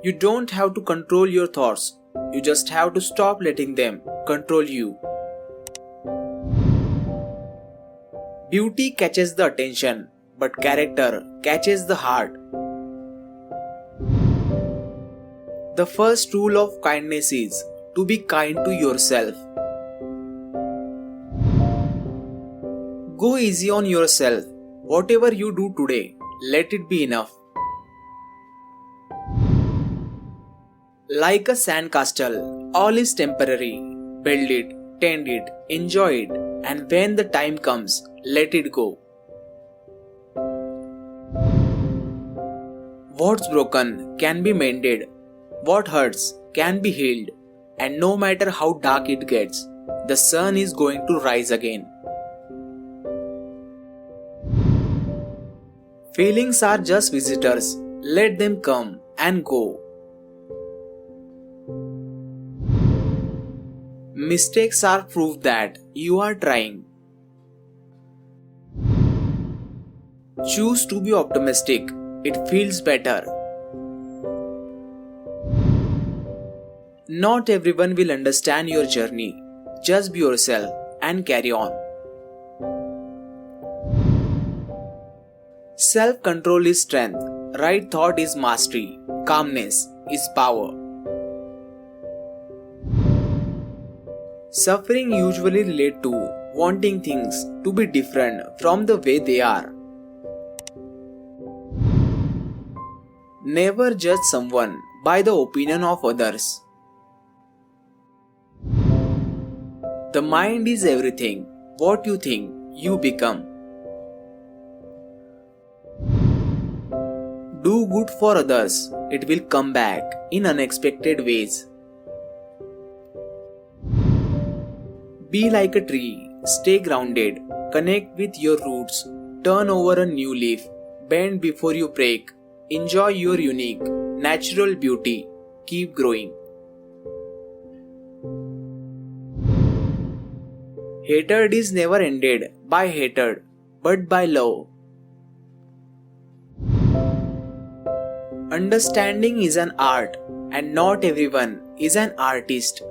You don't have to control your thoughts, you just have to stop letting them control you. Beauty catches the attention, but character catches the heart. The first rule of kindness is to be kind to yourself. Go easy on yourself. Whatever you do today, let it be enough. Like a sandcastle, all is temporary. Build it, tend it, enjoy it, and when the time comes, let it go. What's broken can be mended, what hurts can be healed, and no matter how dark it gets, the sun is going to rise again. Feelings are just visitors, let them come and go. Mistakes are proof that you are trying. Choose to be optimistic, it feels better. Not everyone will understand your journey. Just be yourself and carry on. Self-control is strength, right thought is mastery, calmness is power. Suffering usually relates to wanting things to be different from the way they are. Never judge someone by the opinion of others. The mind is everything. What you think, you become. Do good for others. It will come back in unexpected ways. Be like a tree. Stay grounded. Connect with your roots. Turn over a new leaf. Bend before you break. Enjoy your unique, natural beauty. Keep growing. Hatred is never ended by hatred, but by love. Understanding is an art, and not everyone is an artist.